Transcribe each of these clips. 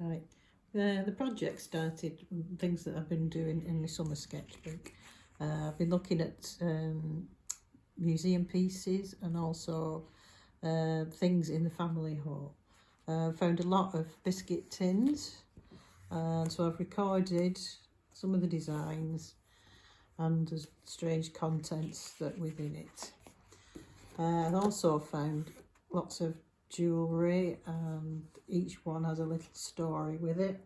Right, the project started with things that I've been doing in my summer sketchbook. I've been looking at museum pieces and also things in the family home. Found a lot of biscuit tins, and so I've recorded some of the designs and the strange contents that within it. I've also found lots of jewellery, and each one has a little story with it,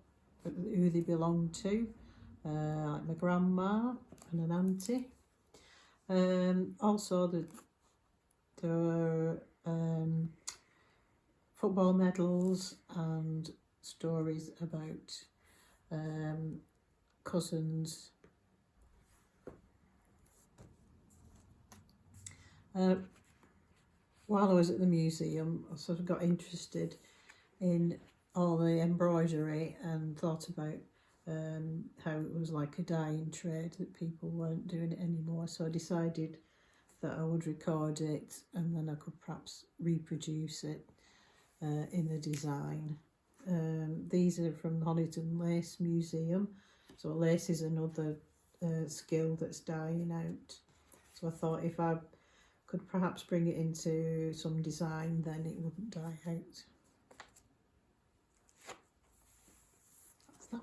who they belong to, like my grandma and an auntie. Also there are football medals and stories about cousins. While I was at the museum, I sort of got interested in all the embroidery and thought about how it was like a dying trade, that people weren't doing it anymore. So I decided that I would record it, and then I could perhaps reproduce it in the design. These are from the Honiton Lace Museum. So lace is another skill that's dying out. So I thought if I could perhaps bring it into some design, then it wouldn't die out. That's that.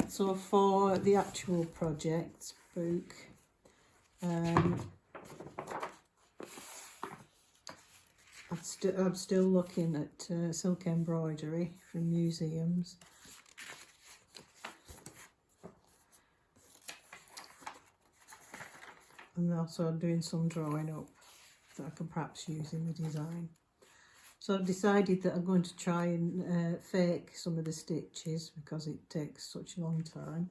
So for the actual project book, I'm still looking at silk embroidery from museums. And also I'm doing some drawing up that I can perhaps use in the design. So I've decided that I'm going to try and fake some of the stitches because it takes such a long time.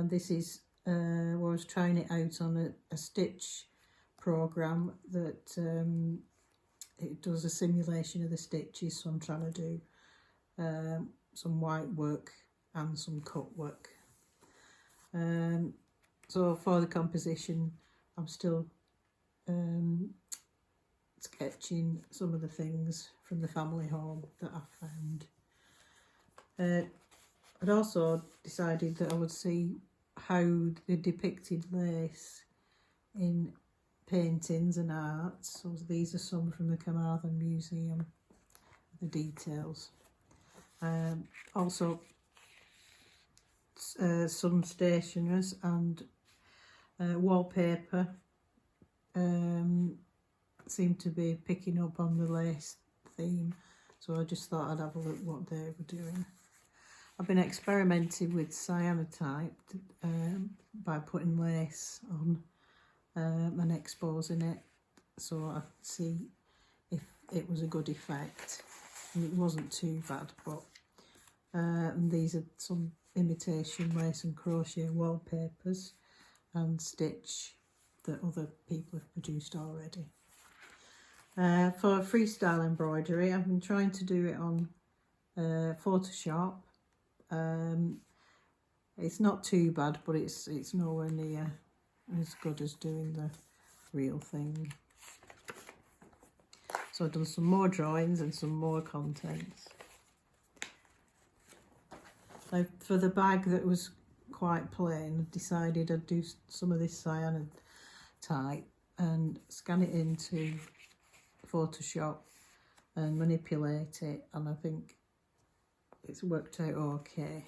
This is where I was trying it out on a stitch program that it does a simulation of the stitches, so I'm trying to do some white work and some cut work. So for the composition, I'm still sketching some of the things from the family home that I found. I'd also decided that I would see how they depicted lace in paintings and art. So these are some from the Carmarthen Museum, the details. Also some stationers and wallpaper seem to be picking up on the lace theme, so I just thought I'd have a look what they were doing. I've been experimenting with cyanotype by putting lace on and exposing it, so I could see if it was a good effect. And it wasn't too bad, but and these are some imitation lace and crochet wallpapers and stitch that other people have produced already. For freestyle embroidery, I've been trying to do it on Photoshop. It's not too bad, but it's nowhere near as good as doing the real thing. So I've done some more drawings and some more contents. For the bag that was quite plain, I decided I'd do some of this cyanotype and scan it into Photoshop and manipulate it, and I think it's worked out okay.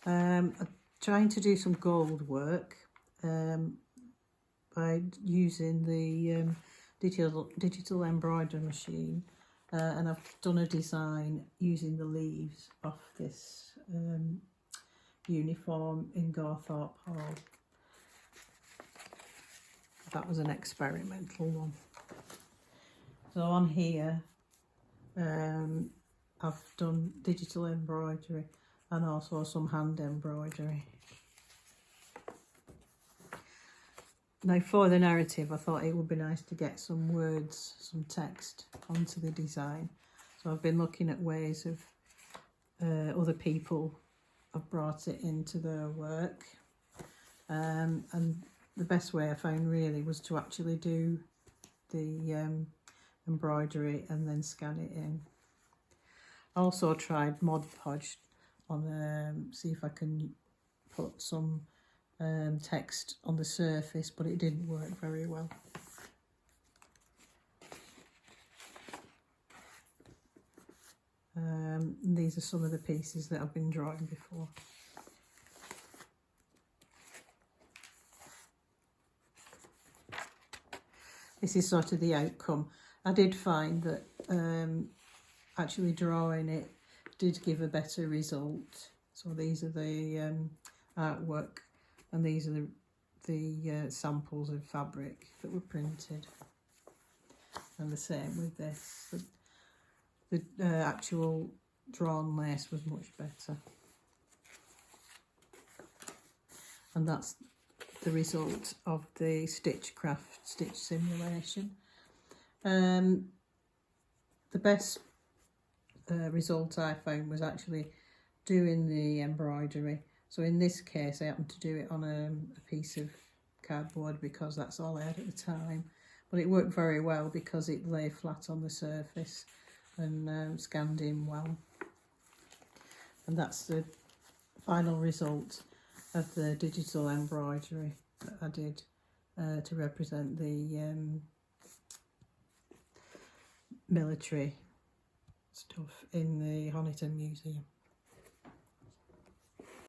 I'm trying to do some gold work by using the digital embroidery machine, and I've done a design using the leaves off this uniform in Gawthorpe Hall. That was an experimental one. So on here I've done digital embroidery and also some hand embroidery. Now for the narrative, I thought it would be nice to get some words, some text onto the design. So I've been looking at ways of other people have brought it into their work. And the best way I found really was to actually do the embroidery and then scan it in. I also tried Mod Podge on see if I can put some text on the surface, but it didn't work very well. These are some of the pieces that I've been drawing before. This is sort of the outcome. I did find that actually drawing it did give a better result. So these are the artwork, and these are the samples of fabric that were printed. And the same with this. The actual drawn lace was much better. And that's the result of the stitch simulation. The best result I found was actually doing the embroidery. So in this case I happened to do it on a piece of cardboard because that's all I had at the time. But it worked very well because it lay flat on the surface and scanned in well. And that's the final result of the digital embroidery that I did to represent the military stuff in the Honiton Museum.